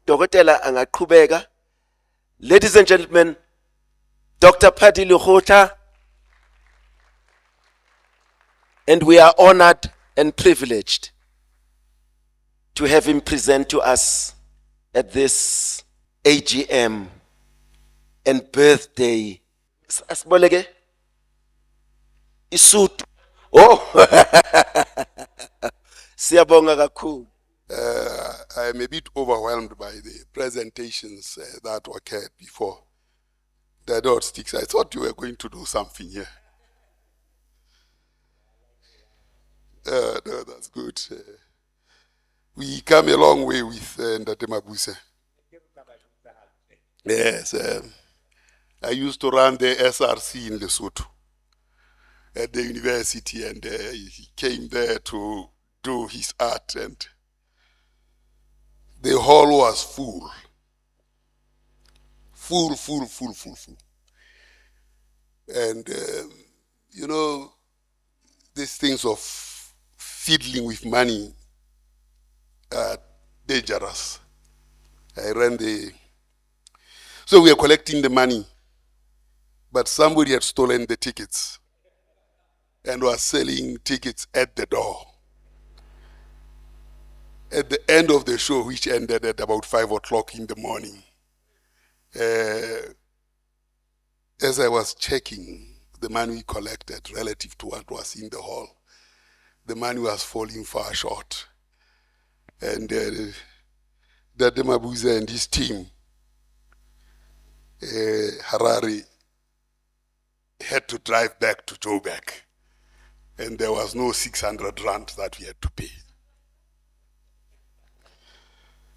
udokotela angaqhubeka. Ladies and gentlemen, Dr. P Lehohla, and we are honored and privileged to have him present to us at this AGM and birthday. Asiboleke isuit. Oh, siyabonga kakhulu. I am a bit overwhelmed by the presentations that occurred before. The dot sticks. I thought you were going to do something here. No, that's good. We come a long way with Ndate Mabuse. Yes, I used to run the SRC in Lesotho at the university, and he came there to do his art, and the hall was full. And, you know, these things of fiddling with money are dangerous. So we are collecting the money, but somebody had stolen the tickets and was selling tickets at the door. At the end of the show, which ended at about 5 o'clock in the morning, as I was checking the money we collected relative to what was in the hall, the money was falling far short. And Ndate Mabuse and his team, Harare, had to drive back to Joburg. And there was no 600 rand that we had to pay.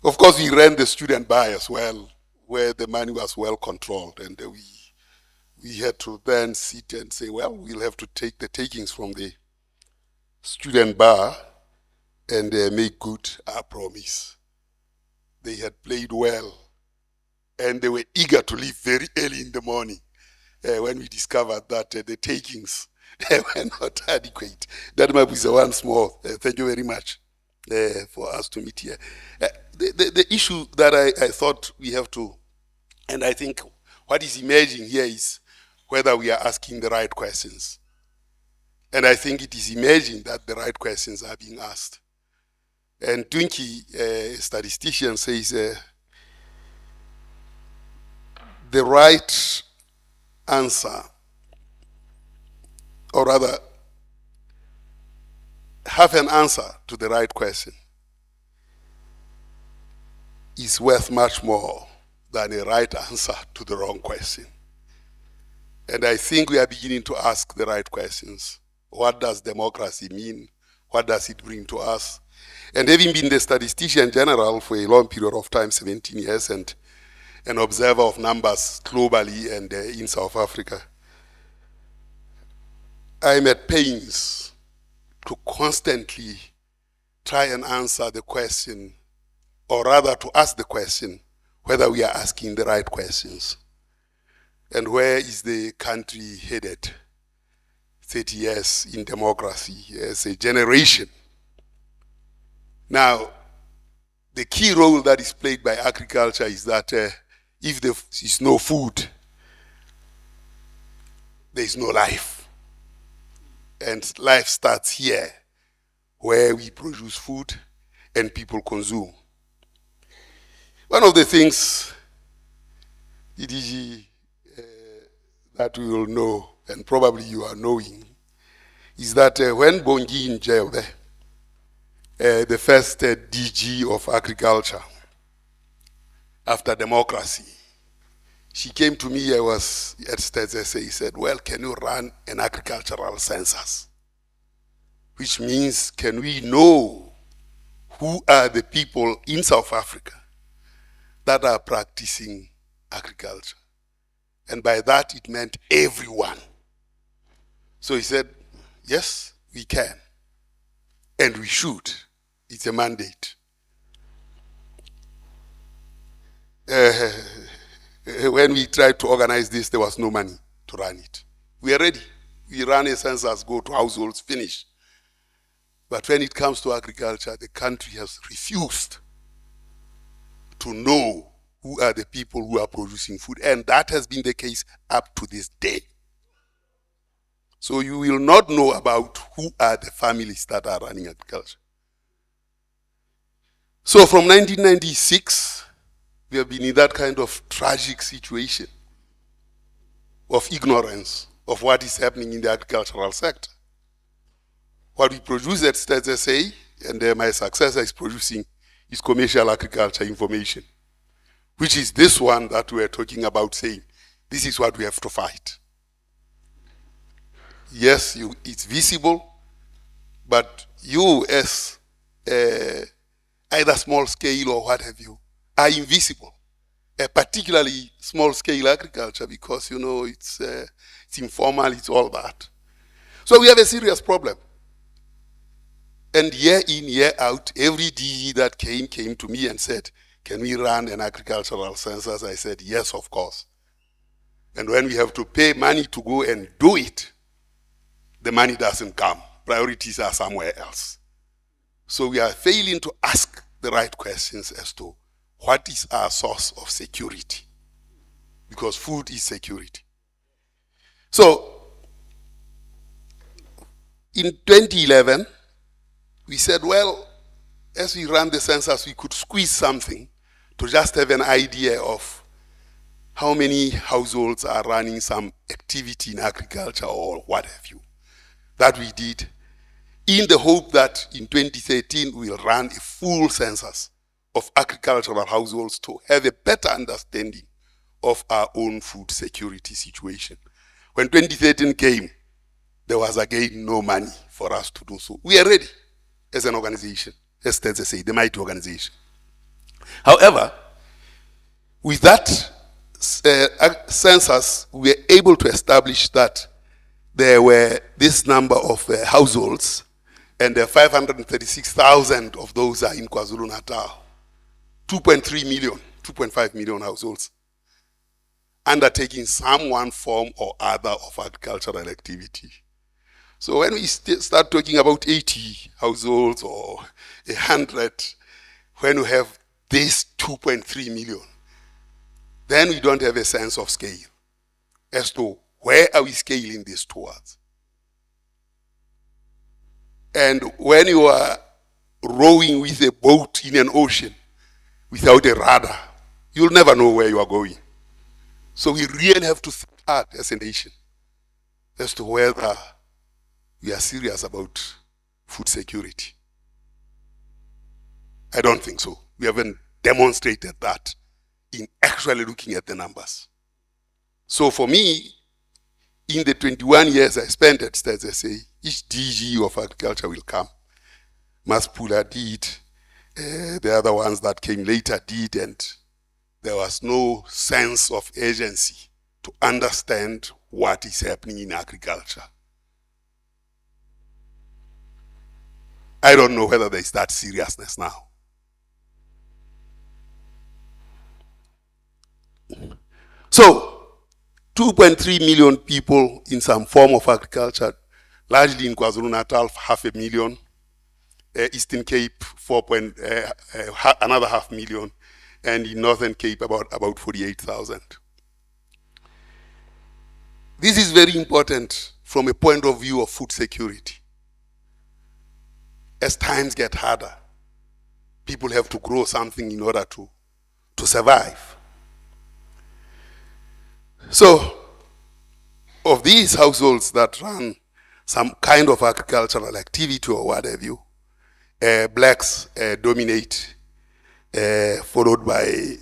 Of course, we ran the student bar as well, where the money was well controlled, and we had to then sit and say, well, we'll have to take the takings from the student bar and make good our promise. They had played well, and they were eager to leave very early in the morning when we discovered that the takings were not adequate. That might be once more. Thank you very much for us to meet here. The issue that I thought we have to, and I think what is emerging here is whether we are asking the right questions. And I think it is emerging that the right questions are being asked. And Twinkie, a statistician, says the right answer, or rather, have an answer to the right question is worth much more than a right answer to the wrong question. And I think we are beginning to ask the right questions. What does democracy mean? What does it bring to us? And having been the statistician general for a long period of time, 17 years, and an observer of numbers globally and in South Africa, I'm at pains to constantly try and answer the question, or rather to ask the question, whether we are asking the right questions. And where is the country headed 30 years in democracy as a generation? Now, the key role that is played by agriculture is that if there is no food, there is no life. And life starts here, where we produce food and people consume. One of the things, DDG, that we will know, and probably you are knowing, is that when Bongi in jail there, the first DG of agriculture, after democracy, she came to me, I was at STSA, he said, well, can you run an agricultural census? Which means, can we know who are the people in South Africa that are practicing agriculture? And by that, it meant everyone. So he said, yes, we can. And we should. It's a mandate. When we tried to organize this, there was no money to run it. We are ready. We run a census, go to households, finish. But when it comes to agriculture, the country has refused to know who are the people who are producing food. And that has been the case up to this day. So you will not know about who are the families that are running agriculture. So from 1996, we have been in that kind of tragic situation of ignorance of what is happening in the agricultural sector. What we produce at Stats SA, and my successor is producing, is commercial agriculture information, which is this one that we are talking about, saying, this is what we have to fight. Yes, it's visible, but you as either small scale or what have you, are invisible. Particularly small scale agriculture, because it's informal, it's all that. So we have a serious problem. And year in, year out, every DE that came to me and said, can we run an agricultural census? I said, yes, of course. And when we have to pay money to go and do it, the money doesn't come. Priorities are somewhere else. So we are failing to ask the right questions as to what is our source of security? Because food is security. So, in 2011, we said, well, as we ran the census, we could squeeze something to just have an idea of how many households are running some activity in agriculture or what have you. That we did, in the hope that in 2013 we'll run a full census of agricultural households to have a better understanding of our own food security situation. When 2013 came, there was again no money for us to do so. We are ready as an organization, as they say, the mighty organization. However, with that census, we were able to establish that there were this number of households, and 536,000 of those are in KwaZulu-Natal. 2.3 million, 2.5 million households undertaking some one form or other of agricultural activity. So when we start talking about 80 households or 100, when we have this 2.3 million, then we don't have a sense of scale as to where are we scaling this towards. And when you are rowing with a boat in an ocean without a rudder, you'll never know where you are going. So we really have to think hard as a nation as to whether we are serious about food security. I don't think so. We haven't demonstrated that in actually looking at the numbers. So for me, in the 21 years I spent at Stats SA, each DG of agriculture will come. Maspula did, the other ones that came later did, and there was no sense of urgency to understand what is happening in agriculture. I don't know whether there is that seriousness now. So, 2.3 million people in some form of agriculture, largely in KwaZulu-Natal, 500,000, Eastern Cape, another 500,000, and in Northern Cape, about 48,000. This is very important from a point of view of food security. As times get harder, people have to grow something in order to survive. So, of these households that run some kind of agricultural activity or what have you, blacks dominate, followed by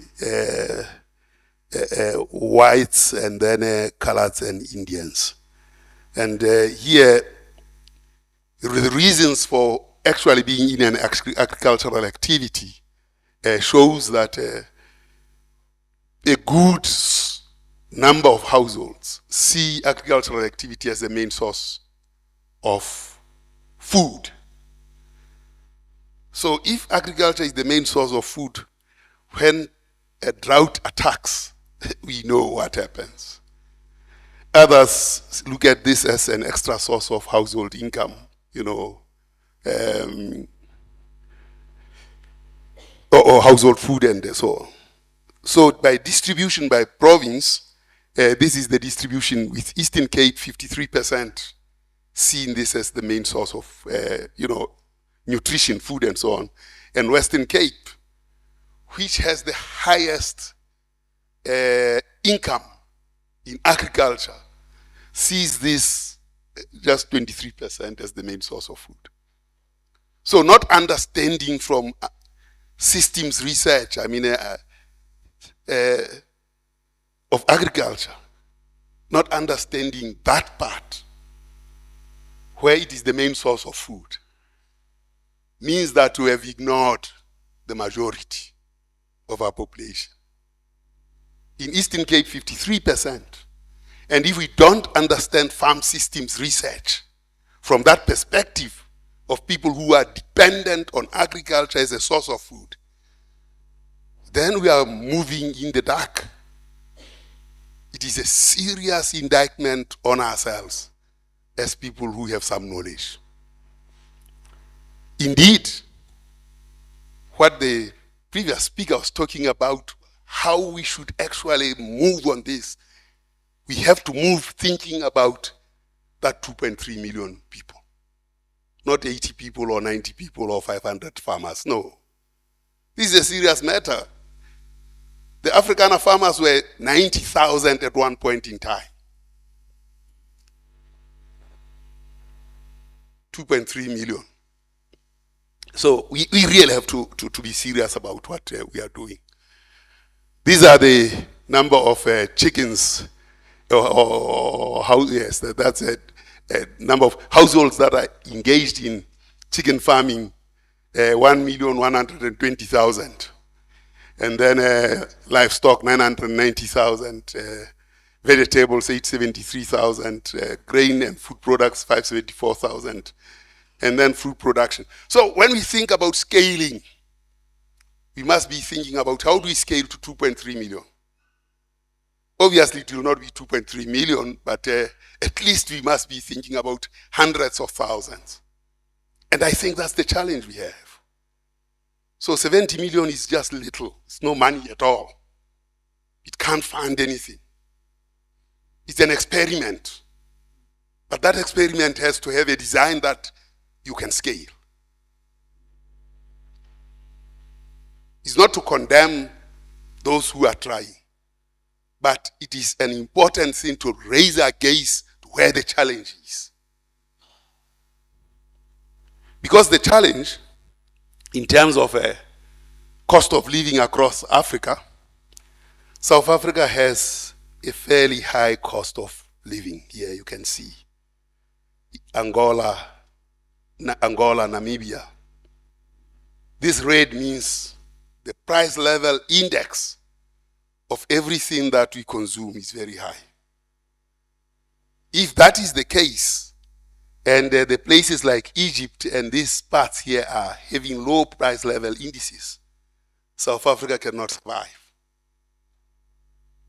whites, and then coloreds and Indians. And here, the reasons for actually being in an agricultural activity shows that a good number of households see agricultural activity as the main source of food. So if agriculture is the main source of food, when a drought attacks, we know what happens. Others look at this as an extra source of household income, or household food and so on. So by distribution by province, this is the distribution with Eastern Cape 53% seeing this as the main source of, nutrition, food and so on. And Western Cape, which has the highest income in agriculture, sees this just 23% as the main source of food. So not understanding from systems research, of agriculture, not understanding that part where it is the main source of food, means that we have ignored the majority of our population. In Eastern Cape, 53%. And if we don't understand farm systems research from that perspective of people who are dependent on agriculture as a source of food, then we are moving in the dark. It is a serious indictment on ourselves as people who have some knowledge. Indeed, what the previous speaker was talking about, how we should actually move on this, we have to move thinking about that 2.3 million people. Not 80 people or 90 people or 500 farmers, no. This is a serious matter. The Afrikaner farmers were 90,000 at one point in time. 2.3 million. So we really have to be serious about what we are doing. These are the number of chickens, that's a number of households that are engaged in chicken farming, 1,120,000. And then livestock, 990,000. Vegetables, 873,000. Grain and food products, 574,000. And then food production. So when we think about scaling, we must be thinking about how do we scale to 2.3 million. Obviously, it will not be 2.3 million, but at least we must be thinking about hundreds of thousands. And I think that's the challenge we have. So 70 million is just little. It's no money at all. It can't fund anything. It's an experiment. But that experiment has to have a design that you can scale. It's not to condemn those who are trying, but it is an important thing to raise our gaze to where the challenge is. Because the challenge, in terms of cost of living across Africa, South Africa has a fairly high cost of living. Here you can see Angola, Namibia. This red means the price level index of everything that we consume is very high. If that is the case, and the places like Egypt and these parts here are having low price level indices, South Africa cannot survive.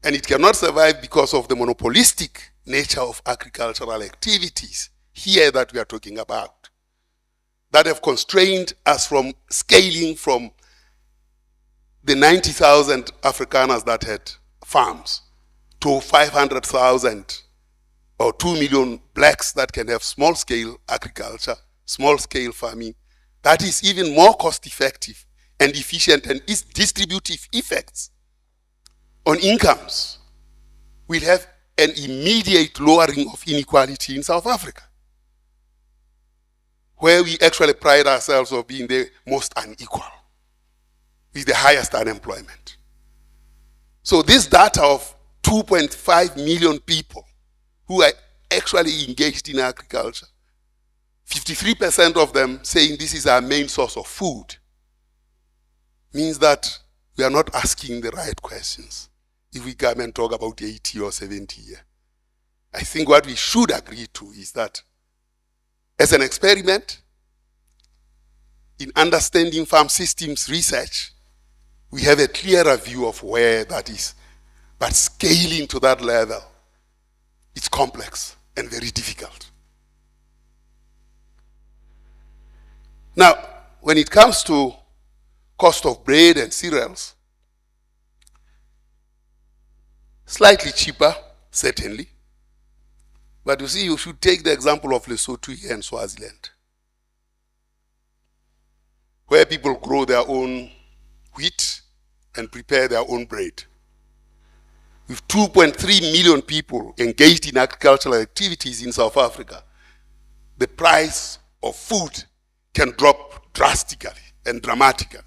And it cannot survive because of the monopolistic nature of agricultural activities here that we are talking about, that have constrained us from scaling from the 90,000 Afrikaners that had farms to 500,000 or 2 million blacks that can have small-scale agriculture, small-scale farming. That is even more cost-effective and efficient, and its distributive effects on incomes will have an immediate lowering of inequality in South Africa, where we actually pride ourselves of being the most unequal, with the highest unemployment. So this data of 2.5 million people who are actually engaged in agriculture, 53% of them saying this is our main source of food, means that we are not asking the right questions if we come and talk about 80 or 70 years. I think what we should agree to is that as an experiment in understanding farm systems research, we have a clearer view of where that is. But scaling to that level, it's complex and very difficult. Now, when it comes to cost of bread and cereals, slightly cheaper, certainly. But you see, you should take the example of Lesotho here and Swaziland, where people grow their own wheat and prepare their own bread. With 2.3 million people engaged in agricultural activities in South Africa, the price of food can drop drastically and dramatically,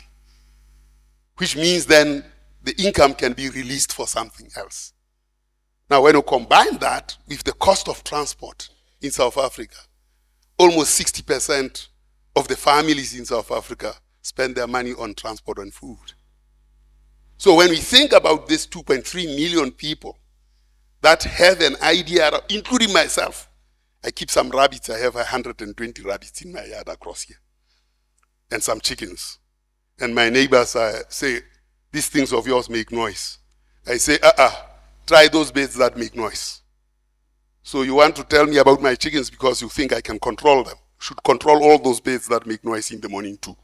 which means then the income can be released for something else. Now, when you combine that with the cost of transport in South Africa, almost 60% of the families in South Africa spend their money on transport and food. So when we think about these 2.3 million people that have an idea, including myself, I keep some rabbits. I have 120 rabbits in my yard across here, and some chickens. And my neighbors say, these things of yours make noise. I say, try those beds that make noise. So you want to tell me about my chickens because you think I can control them. You should control all those beds that make noise in the morning too.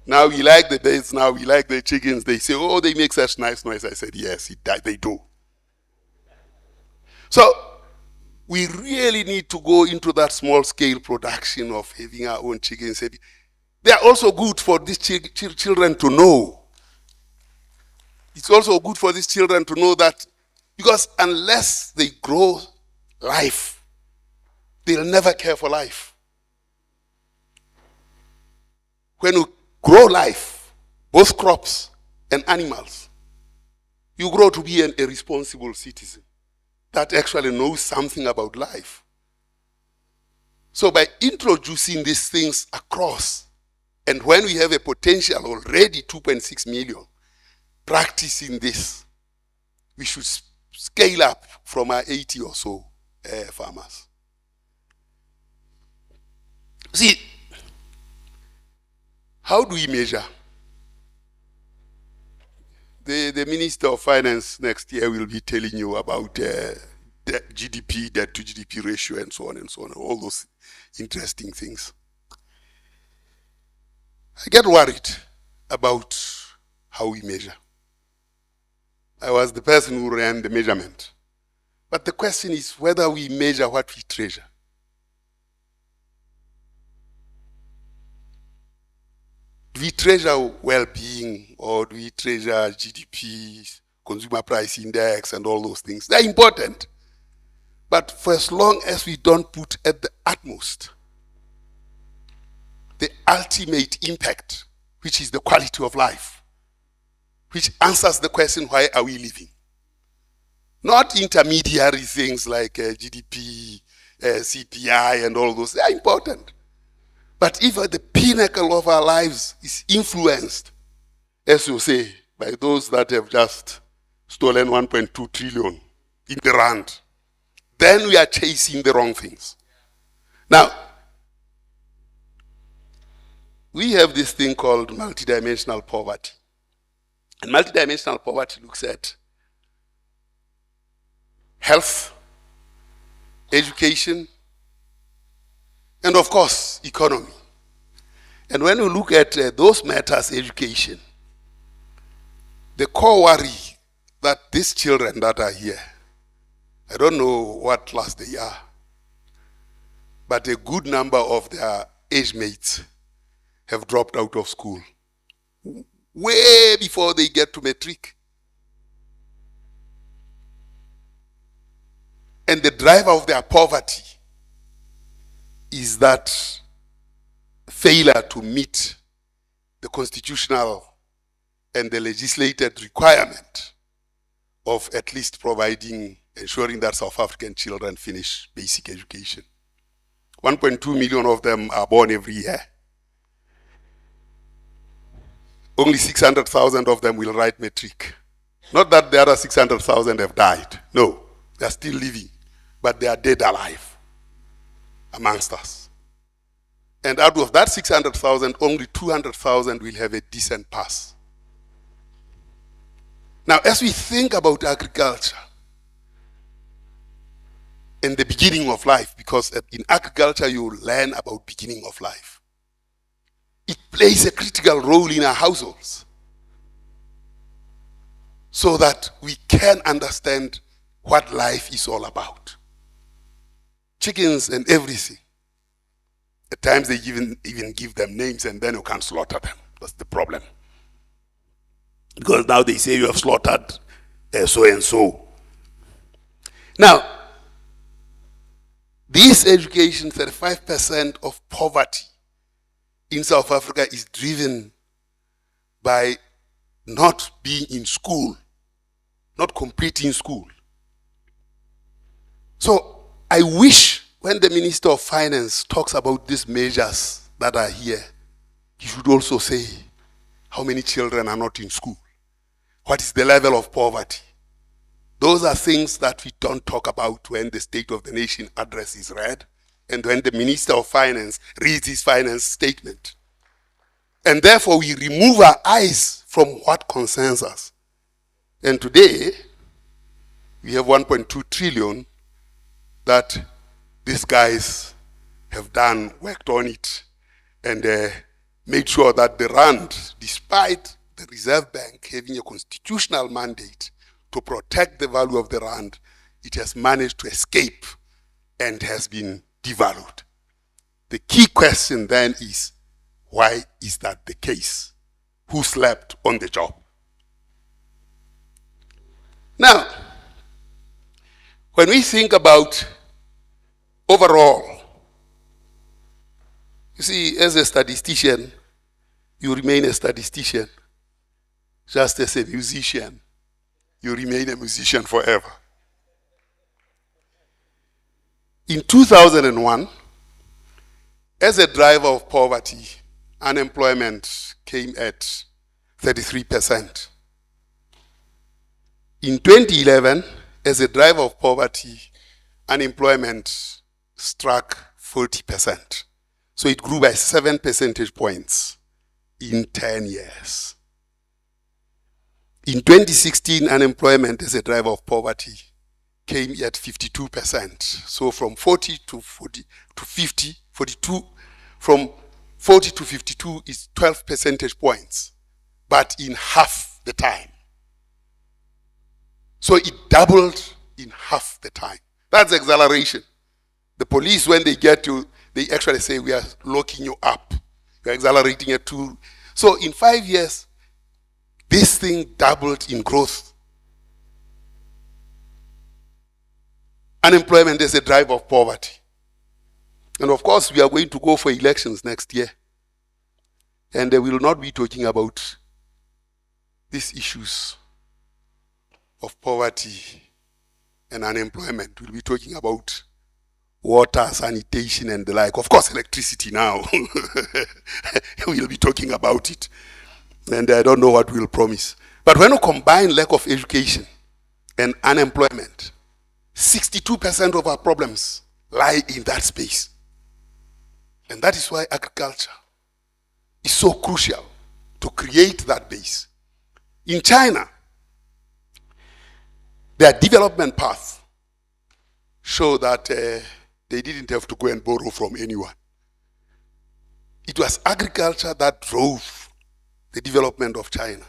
Now we like the beds, now we like the chickens. They say, oh, they make such nice noise. I said, yes, they do. So we really need to go into that small scale production of having our own chickens. They are also good for these children to know. It's also good for these children to know that, because unless they grow life, they'll never care for life. When you grow life, both crops and animals, you grow to be a responsible citizen that actually knows something about life. So by introducing these things across, and when we have a potential already 2.6 million practicing this, we should scale up from our 80 or so farmers. See, how do we measure? The Minister of Finance next year will be telling you about GDP, debt to GDP ratio, and so on, all those interesting things. I get worried about how we measure. I was the person who ran the measurement. But the question is whether we measure what we treasure. Do we treasure well-being, or do we treasure GDP, consumer price index, and all those things? They're important. But for as long as we don't put at the utmost the ultimate impact, which is the quality of life, which answers the question, why are we living? Not intermediary things like GDP, CPI, and all those. They are important. But if the pinnacle of our lives is influenced, as you say, by those that have just stolen 1.2 trillion in the rand, then we are chasing the wrong things. Now, we have this thing called multidimensional poverty. And multidimensional poverty looks at health, education, and of course, economy. And when you look at those matters, education, the core worry that these children that are here, I don't know what class they are, but a good number of their age mates have dropped out of school way before they get to matric. And the driver of their poverty is that failure to meet the constitutional and the legislated requirement of at least ensuring that South African children finish basic education. 1.2 million of them are born every year. Only 600,000 of them will write matric. Not that the other 600,000 have died. No, they are still living, but they are dead alive amongst us. And out of that 600,000, only 200,000 will have a decent pass. Now, as we think about agriculture and the beginning of life, because in agriculture you learn about beginning of life, It plays a critical role in our households so that we can understand what life is all about. Chickens and everything. At times they even give them names and then you can't slaughter them. That's the problem. Because now they say you have slaughtered so and so. Now, this education, 35% of poverty in South Africa is driven by not being in school, not completing school. So I wish when the Minister of Finance talks about these measures that are here, he should also say how many children are not in school. What is the level of poverty? Those are things that we don't talk about when the State of the Nation address is read and when the Minister of Finance reads his finance statement. And therefore we remove our eyes from what concerns us. And today, we have 1.2 trillion that these guys have done, worked on it, and made sure that the rand, despite the Reserve Bank having a constitutional mandate to protect the value of the rand, it has managed to escape and has been devalued. The key question then is, why is that the case? Who slept on the job? Now, when we think about overall, you see, as a statistician, you remain a statistician. Just as a musician, you remain a musician forever. In 2001, as a driver of poverty, unemployment came at 33%. In 2011, as a driver of poverty, unemployment struck 40%. So it grew by 7 percentage points in 10 years. In 2016, unemployment as a driver of poverty came at 52%. So from 40 to 40 to 50, 42, from 40 to 52 is 12 percentage points, but in half the time. So it doubled in half the time. That's acceleration. The police, when they get you, they actually say, we are locking you up. You're accelerating it too. So in 5 years, this thing doubled in growth. Unemployment is a driver of poverty. And of course, we are going to go for elections next year. And we will not be talking about these issues of poverty and unemployment. We'll be talking about water, sanitation, and the like. Of course, electricity now. We'll be talking about it. And I don't know what we'll promise. But when you combine lack of education and unemployment, 62% of our problems lie in that space. And that is why agriculture is so crucial to create that base. In China, their development path show that they didn't have to go and borrow from anyone. It was agriculture that drove the development of China.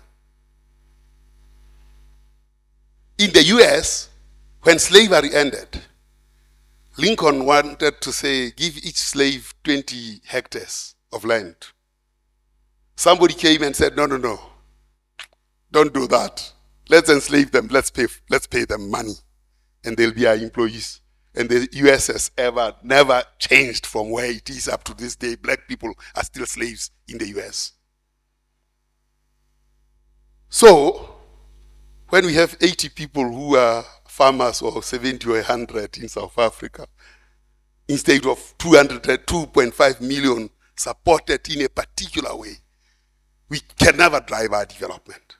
In the US, when slavery ended, Lincoln wanted to say, give each slave 20 hectares of land. Somebody came and said, no, don't do that. Let's enslave them, let's pay them money, and they'll be our employees. And the US has never changed from where it is up to this day. Black people are still slaves in the US. So, when we have 80 people who are farmers or 70 or 100 in South Africa, instead of 2.5 million supported in a particular way, we can never drive our development.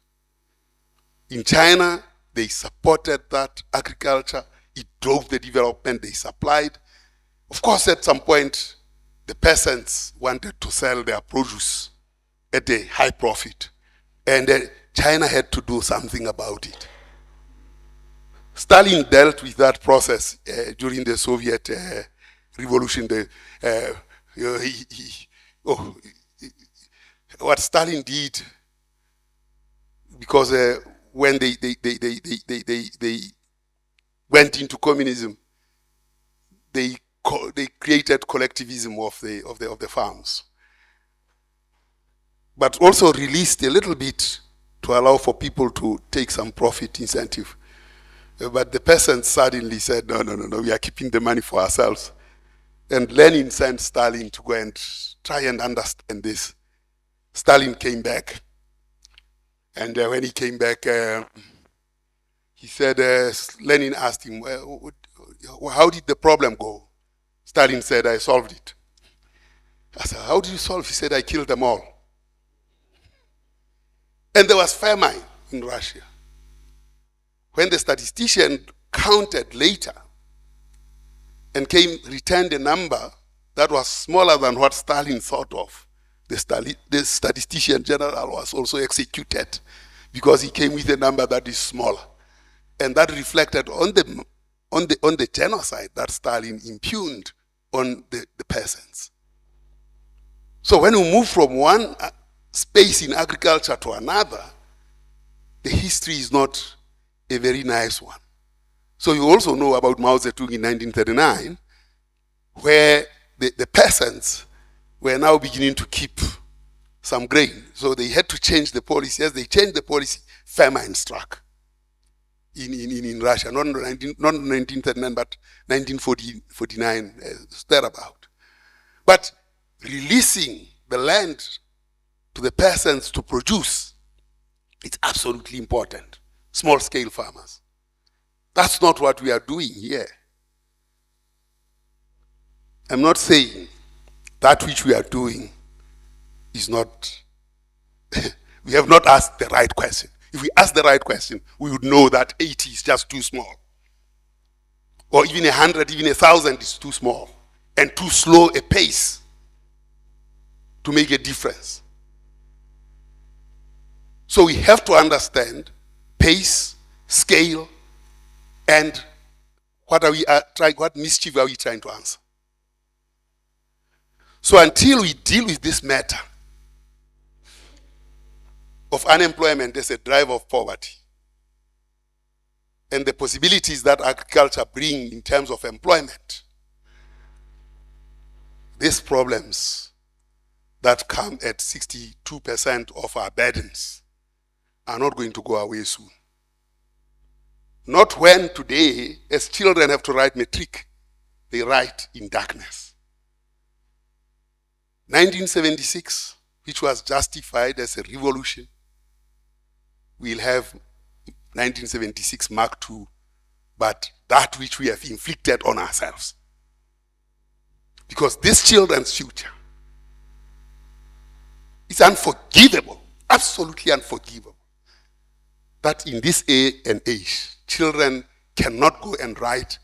In China, they supported that agriculture. It drove the development they supplied. Of course, at some point, the peasants wanted to sell their produce at a high profit. And China had to do something about it. Stalin dealt with that process during the Soviet Revolution. what Stalin did, because when they went into communism, they created collectivism of the farms, but also released a little bit to allow for people to take some profit incentive. But the peasants suddenly said, no, we are keeping the money for ourselves. And Lenin sent Stalin to go and try and understand this. Stalin came back. And when he came back, he said, Lenin asked him, how did the problem go? Stalin said, I solved it. I said, how did you solve it? He said, I killed them all. And there was famine in Russia. When the statistician counted later and returned a number that was smaller than what Stalin thought of, the statistician general was also executed because he came with a number that is smaller. And that reflected on the genocide that Stalin impugned on the peasants. So when we move from one space in agriculture to another, the history is not a very nice one. So you also know about Mao Zedong in 1939, where the peasants were now beginning to keep some grain. So they had to change the policy. As they changed the policy, famine struck in Russia, not 1939, but 1949, thereabout. But releasing the land to the peasants to produce, it's absolutely important. Small-scale farmers. That's not what we are doing here. I'm not saying that which we are doing is not, we have not asked the right question. If we ask the right question, we would know that 80 is just too small. Or even 100, even 1,000 is too small and too slow a pace to make a difference. So we have to understand pace, scale, and what mischief are we trying to answer? So until we deal with this matter of unemployment as a driver of poverty and the possibilities that agriculture brings in terms of employment, these problems that come at 62% of our burdens are not going to go away soon. Not when today, as children have to write matric, they write in darkness. 1976, which was justified as a revolution, we'll have 1976 Mark II, but that which we have inflicted on ourselves. Because this children's future is unforgivable, absolutely unforgivable. That in this day and age, children cannot go and write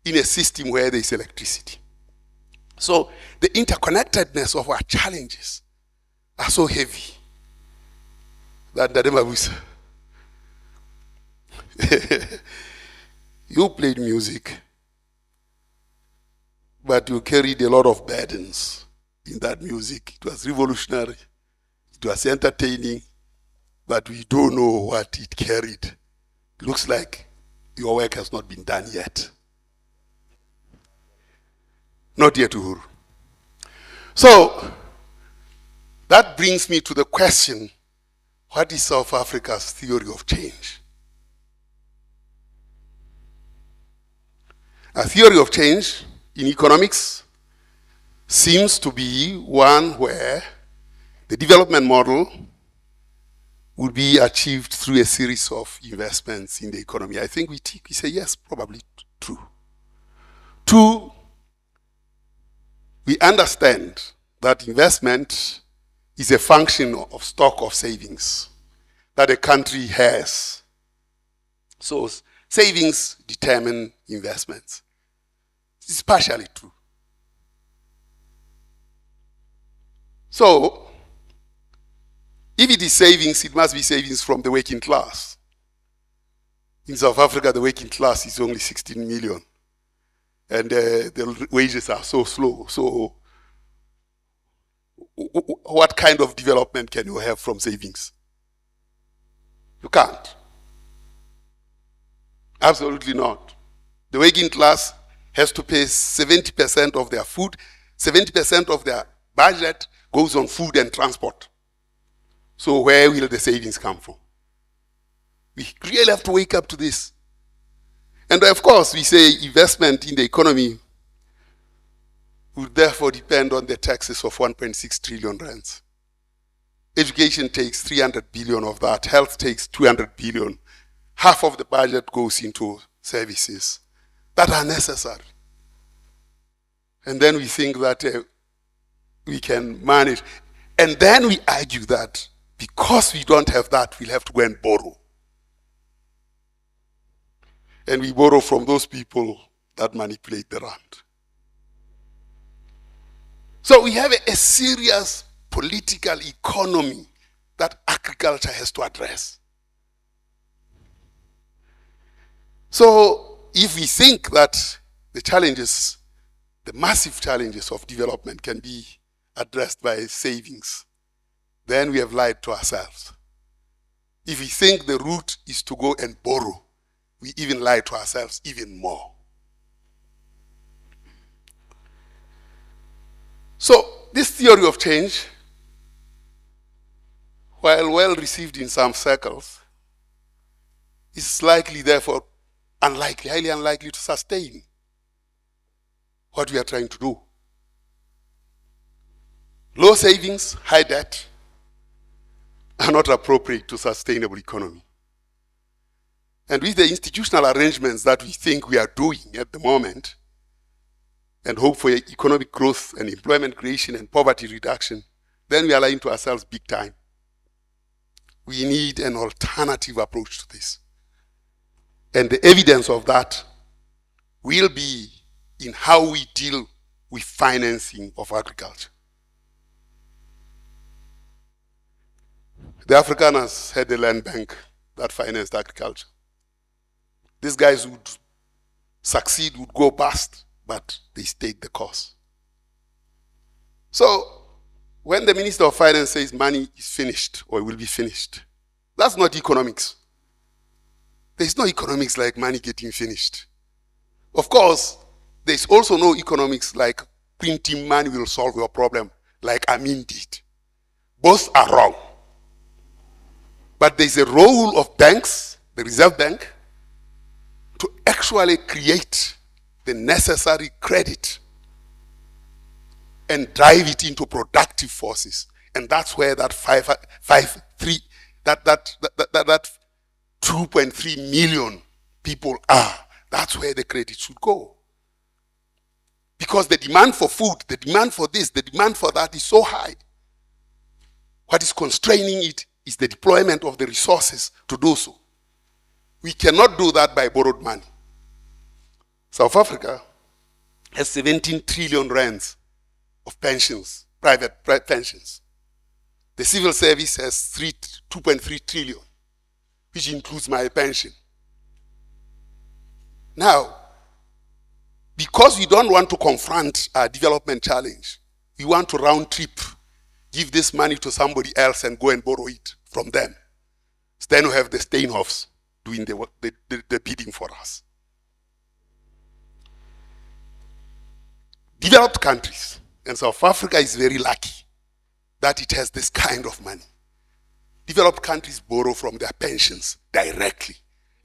in a system where there is electricity. So the interconnectedness of our challenges are so heavy that you played music, but you carried a lot of burdens in that music. It was revolutionary, it was entertaining, but we don't know what it carried. Looks like your work has not been done yet. Not yet, Uhuru. So, that brings me to the question, what is South Africa's theory of change? A theory of change in economics seems to be one where the development model would be achieved through a series of investments in the economy. I think we say yes, probably true. Two, we understand that investment is a function of stock of savings that a country has. So savings determine investments. It's partially true. So, if it is savings, it must be savings from the working class. In South Africa, the working class is only 16 million. And the wages are so slow. So what kind of development can you have from savings? You can't. Absolutely not. The working class has to pay 70% of their food, 70% of their budget goes on food and transport. So where will the savings come from? We really have to wake up to this. And of course, we say investment in the economy would therefore depend on the taxes of 1.6 trillion rands. Education takes 300 billion of that. Health takes 200 billion. Half of the budget goes into services that are necessary. And then we think that we can manage. And then we argue that because we don't have that, we'll have to go and borrow. And we borrow from those people that manipulate the rand. So we have a serious political economy that agriculture has to address. So if we think that the challenges, the massive challenges of development can be addressed by savings, then we have lied to ourselves. If we think the route is to go and borrow, we even lie to ourselves even more. So this theory of change, while well received in some circles, is likely, therefore, unlikely, highly unlikely to sustain what we are trying to do. Low savings, high debt are not appropriate to sustainable economy. And with the institutional arrangements that we think we are doing at the moment, and hope for economic growth and employment creation and poverty reduction, then we are lying to ourselves big time. We need an alternative approach to this. And the evidence of that will be in how we deal with financing of agriculture. The Afrikaners had a land bank that financed agriculture. These guys would succeed, would go bust, but they stayed the course. So when the Minister of Finance says money is finished or will be finished, that's not economics. There's no economics like money getting finished. Of course, there's also no economics like printing money will solve your problem, like Amin did. Both are wrong. But there's a role of banks, the Reserve Bank, to actually create the necessary credit and drive it into productive forces. And that's where that 2.3 million people are. That's where the credit should go. Because the demand for food, the demand for this, the demand for that is so high. What is constraining it is the deployment of the resources to do so. We cannot do that by borrowed money. South Africa has 17 trillion rands of pensions, private pensions. The civil service has 2.3 trillion, which includes my pension. Now, because we don't want to confront our development challenge, we want to round trip, give this money to somebody else and go and borrow it from them. Then we have the Steinhoffs doing the bidding for us. Developed countries, and South Africa is very lucky that it has this kind of money. Developed countries borrow from their pensions directly,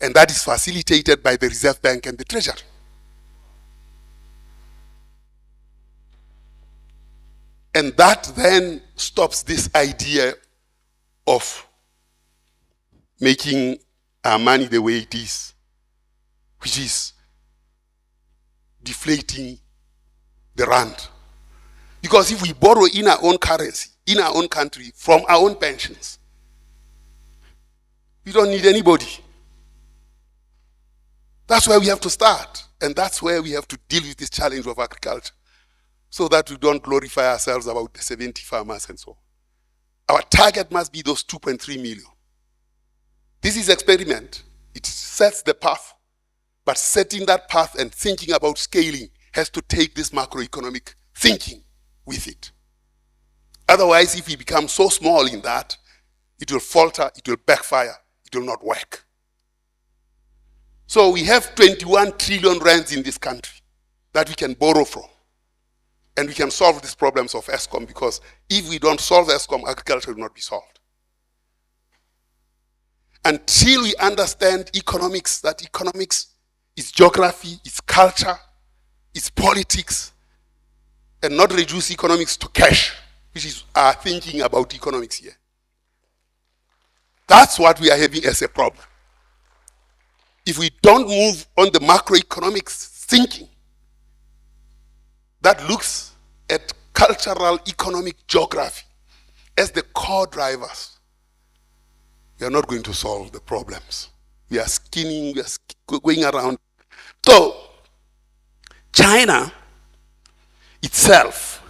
and that is facilitated by the Reserve Bank and the Treasury. And that then stops this idea of making our money the way it is, which is deflating the rand. Because if we borrow in our own currency, in our own country, from our own pensions, we don't need anybody. That's where we have to start. And that's where we have to deal with this challenge of agriculture, so that we don't glorify ourselves about the 70 farmers and so on. Our target must be those 2.3 million. This is experiment. It sets the path, but setting that path and thinking about scaling has to take this macroeconomic thinking with it. Otherwise, if we become so small in that, it will falter, it will backfire, it will not work. So we have 21 trillion rands in this country that we can borrow from. And we can solve these problems of ESCOM, because if we don't solve ESCOM, agriculture will not be solved. Until we understand economics, that economics is geography, it's culture, it's politics, and not reduce economics to cash, which is our thinking about economics here. That's what we are having as a problem. If we don't move on the macroeconomics thinking that looks at cultural economic geography as the core drivers, we are not going to solve the problems. We are skinning, we are going around. So, China itself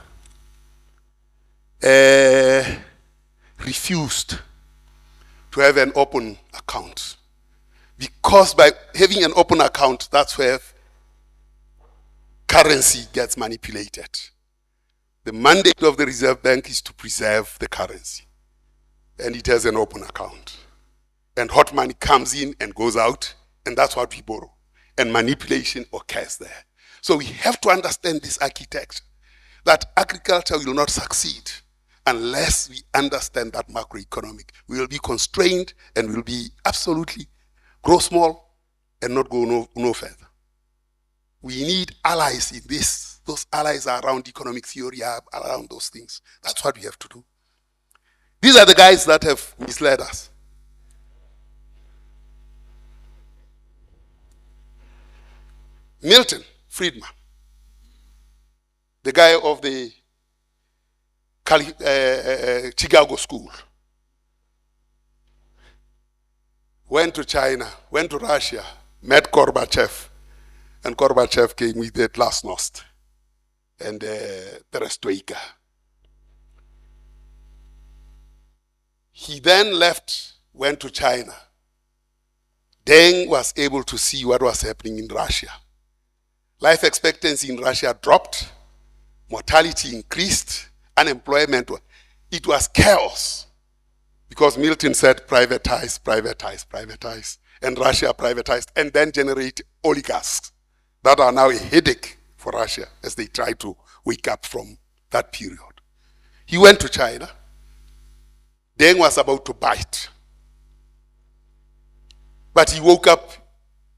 refused to have an open account. Because by having an open account, that's where currency gets manipulated. The mandate of the Reserve Bank is to preserve the currency. And it has an open account. And hot money comes in and goes out, and that's what we borrow. And manipulation occurs there. So we have to understand this architecture, that agriculture will not succeed unless we understand that macroeconomic. We will be constrained and will be absolutely grow small and not go no further. We need allies in this. Those allies are around economic theory, are around those things. That's what we have to do. These are the guys that have misled us. Milton Friedman, the guy of the Chicago school, went to China, went to Russia, met Gorbachev, and Gorbachev came with the glasnost and perestroika. He then left, went to China. Deng was able to see what was happening in Russia. Life expectancy in Russia dropped, mortality increased, unemployment, it was chaos. Because Milton said privatize, privatize, privatize, and Russia privatized, and then generate oligarchs that are now a headache for Russia as they try to wake up from that period. He went to China. Deng was about to bite. But he woke up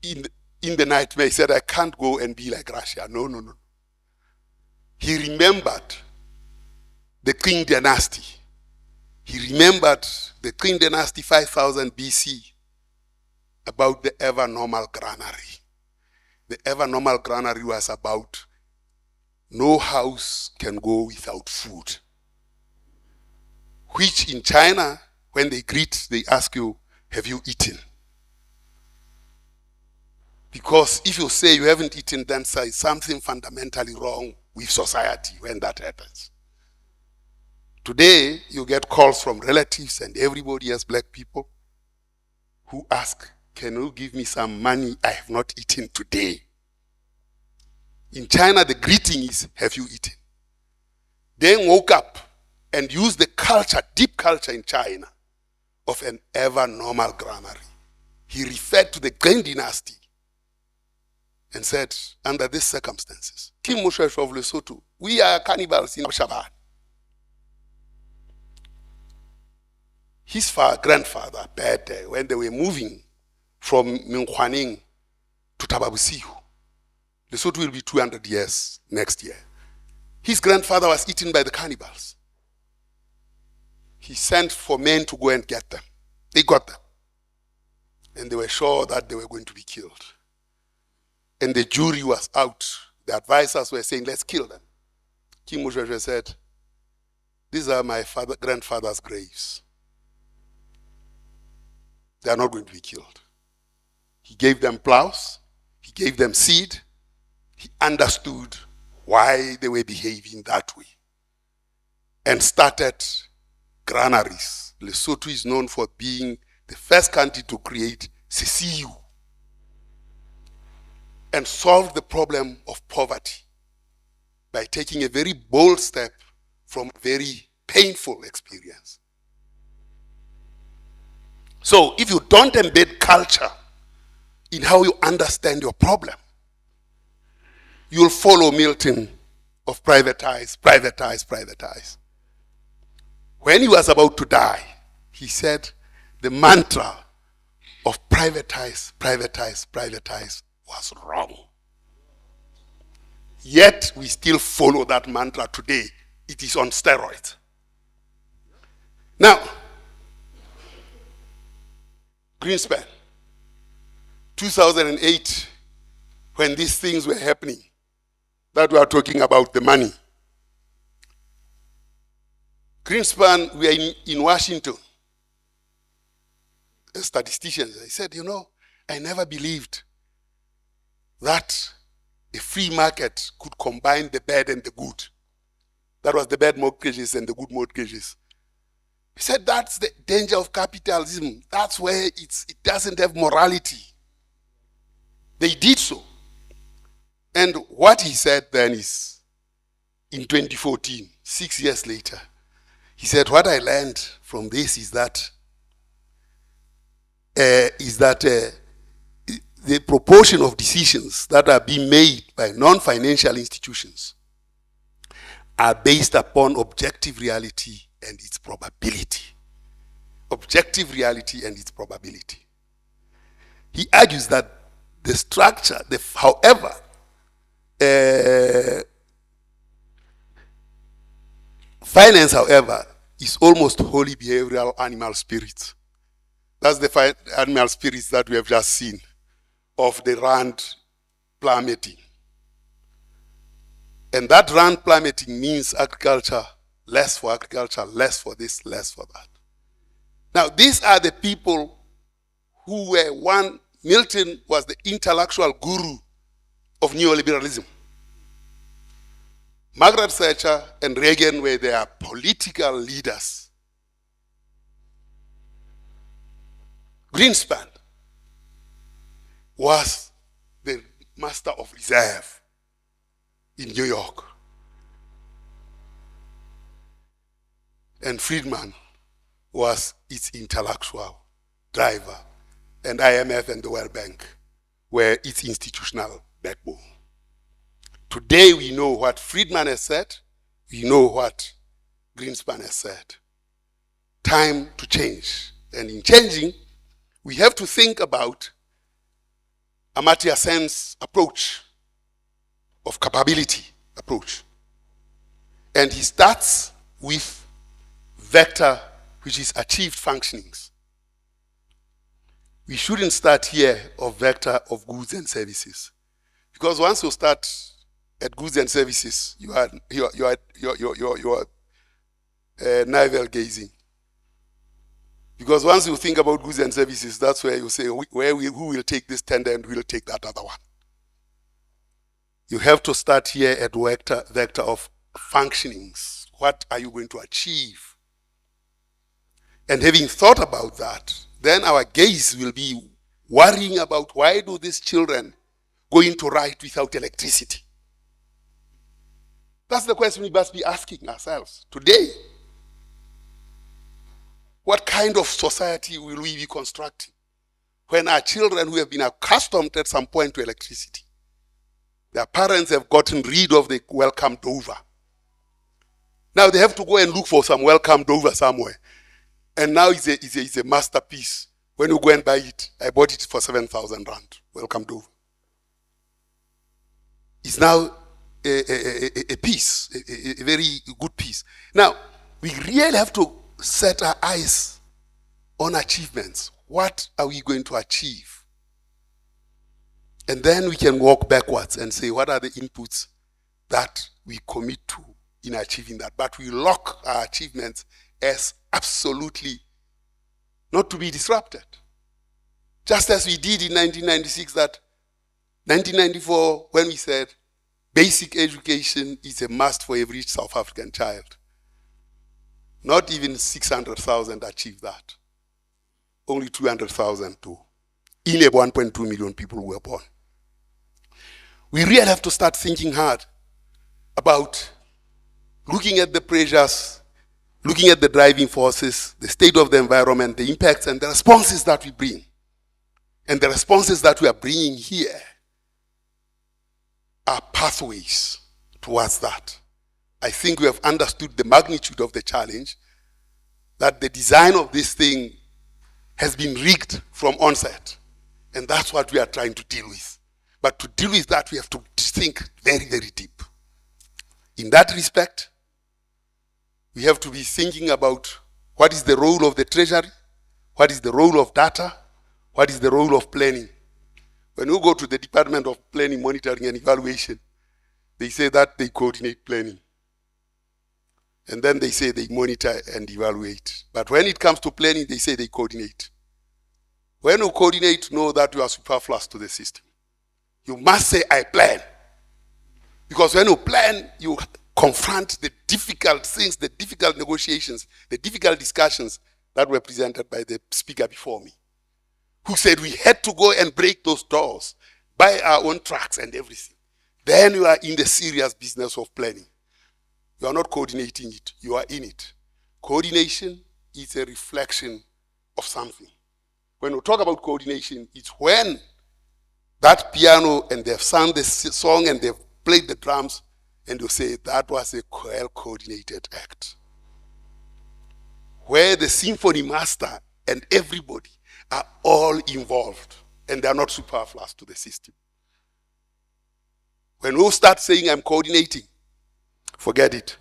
in the nightmare. He said, I can't go and be like Russia. No, no, no. He remembered the Qing dynasty. He remembered the Qing dynasty 5000 BC about the ever-normal granary. The ever-normal granary was about no house can go without food. Which in China, when they greet, they ask you, have you eaten? Because if you say you haven't eaten, then there's something fundamentally wrong with society when that happens. Today, you get calls from relatives and everybody as black people who ask, can you give me some money? I have not eaten today. In China, the greeting is, have you eaten? Then woke up and used the culture, deep culture in China, of an ever-normal granary. He referred to the Qing dynasty and said, under these circumstances, Kim Mushweshwe of Lesotho, we are cannibals in Shaban. His grandfather, Bete, when they were moving from Minghuaning to Tababusihu, Lesotho will be 200 years next year. His grandfather was eaten by the cannibals. He sent for men to go and get them. They got them. And they were sure that they were going to be killed. And the jury was out. The advisors were saying, let's kill them. Kim Mushweshwe said, these are my grandfather's graves. They are not going to be killed. He gave them plows. He gave them seed. He understood why they were behaving that way. And started granaries. Lesotho is known for being the first country to create CCU and solve the problem of poverty by taking a very bold step from a very painful experience. So if you don't embed culture in how you understand your problem, you'll follow Milton of privatize, privatize, privatize. When he was about to die, he said the mantra of privatize, privatize, privatize was wrong. Yet we still follow that mantra today. It is on steroids. Now, Greenspan, 2008, when these things were happening, that we are talking about the money. Greenspan, we are in Washington, as statisticians. I said, I never believed that a free market could combine the bad and the good. That was the bad mortgages and the good mortgages. He said that's the danger of capitalism. That's where it doesn't have morality. They did so. And what he said then is, in 2014, 6 years later, he said, what I learned from this is that the proportion of decisions that are being made by non-financial institutions are based upon objective reality and its probability. Objective reality and its probability. He argues that the structure, however, finance, however, is almost wholly behavioral animal spirits. That's the animal spirits that we have just seen of the rand plummeting. And that rand plummeting means agriculture, less for agriculture, less for this, less for that. Now, these are the people who were Milton was the intellectual guru of neoliberalism. Margaret Thatcher and Reagan were their political leaders. Greenspan was the master of reserve in New York. And Friedman was its intellectual driver. And IMF and the World Bank were its institutional backbone. Today we know what Friedman has said, we know what Greenspan has said. Time to change. And in changing, we have to think about Amartya Sen's approach of capability approach. And he starts with vector, which is achieved functionings. We shouldn't start here of vector of goods and services. Because once you start at goods and services, you are navel gazing. Because once you think about goods and services, that's where you say, who will take this tender and who will take that other one. You have to start here at vector of functionings. What are you going to achieve? And having thought about that, then our gaze will be worrying about why do these children go into right without electricity? That's the question we must be asking ourselves today. What kind of society will we be constructing when our children who have been accustomed at some point to electricity, their parents have gotten rid of the welcome dover. Now they have to go and look for some welcome dover somewhere. And now it's a masterpiece. When you go and buy it, I bought it for 7,000 rand. Welcome dover. It's now a piece, a very good piece. Now, we really have to set our eyes on achievements. What are we going to achieve? And then we can walk backwards and say, what are the inputs that we commit to in achieving that? But we lock our achievements as absolutely not to be disrupted. Just as we did in 1996, that 1994, when we said basic education is a must for every South African child. Not even 600,000 achieved that. Only 200,000 too. In a 1.2 million people who were born. We really have to start thinking hard about looking at the pressures looking at the driving forces, the state of the environment, the impacts, and the responses that we bring. And the responses that we are bringing here are pathways towards that. I think we have understood the magnitude of the challenge, that the design of this thing has been rigged from onset. And that's what we are trying to deal with. But to deal with that, we have to think very, very deep. In that respect, we have to be thinking about what is the role of the Treasury, what is the role of data, what is the role of planning. When you go to the Department of Planning, Monitoring and Evaluation, they say that they coordinate planning. And then they say they monitor and evaluate. But when it comes to planning, they say they coordinate. When you coordinate, know that you are superfluous to the system. You must say, I plan. Because when you plan, you confront the difficult things, the difficult negotiations, the difficult discussions that were presented by the speaker before me, who said we had to go and break those doors, buy our own trucks and everything. Then you are in the serious business of planning. You are not coordinating it, you are in it. Coordination is a reflection of something. When we talk about coordination, it's when that piano and they've sung the song and they've played the drums and you say that was a well-coordinated act. Where the symphony master and everybody are all involved and they are not superfluous to the system. When we start saying I'm coordinating, forget it.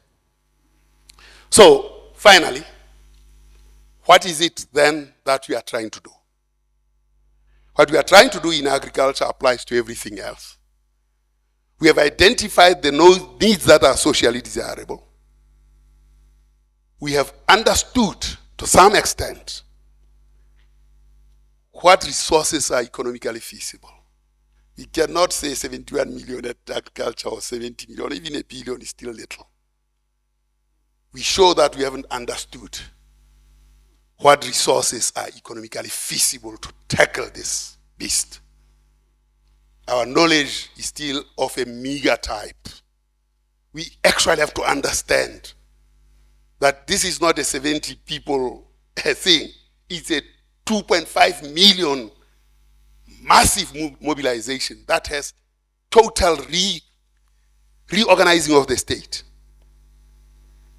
So, finally, what is it then that we are trying to do? What we are trying to do in agriculture applies to everything else. We have identified the needs that are socially desirable. We have understood, to some extent, what resources are economically feasible. We cannot say 71 million at agriculture or 70 million, even a billion is still little. We show that we haven't understood what resources are economically feasible to tackle this beast. Our knowledge is still of a meager type. We actually have to understand that this is not a 70 people thing. It's a 2.5 million massive mobilization that has total reorganizing of the state.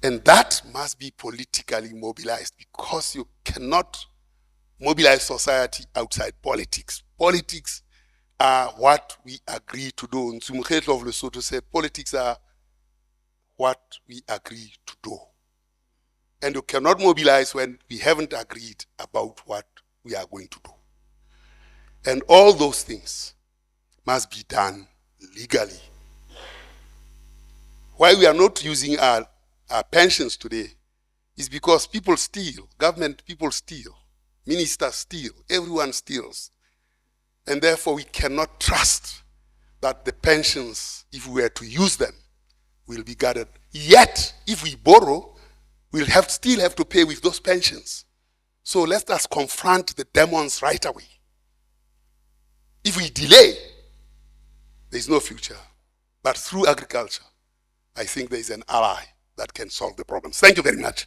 And that must be politically mobilized, because you cannot mobilize society outside politics. Politics are what we agree to do. Nsumukhetlo of Lesotho said, politics are what we agree to do. And you cannot mobilize when we haven't agreed about what we are going to do. And all those things must be done legally. Why we are not using our pensions today is because people steal, government people steal, ministers steal, everyone steals. And therefore we cannot trust that the pensions, if we were to use them, will be gathered. Yet, if we borrow, we'll still have to pay with those pensions. So let us confront the demons right away. If we delay, there is no future. But through agriculture, I think there is an ally that can solve the problems. Thank you very much.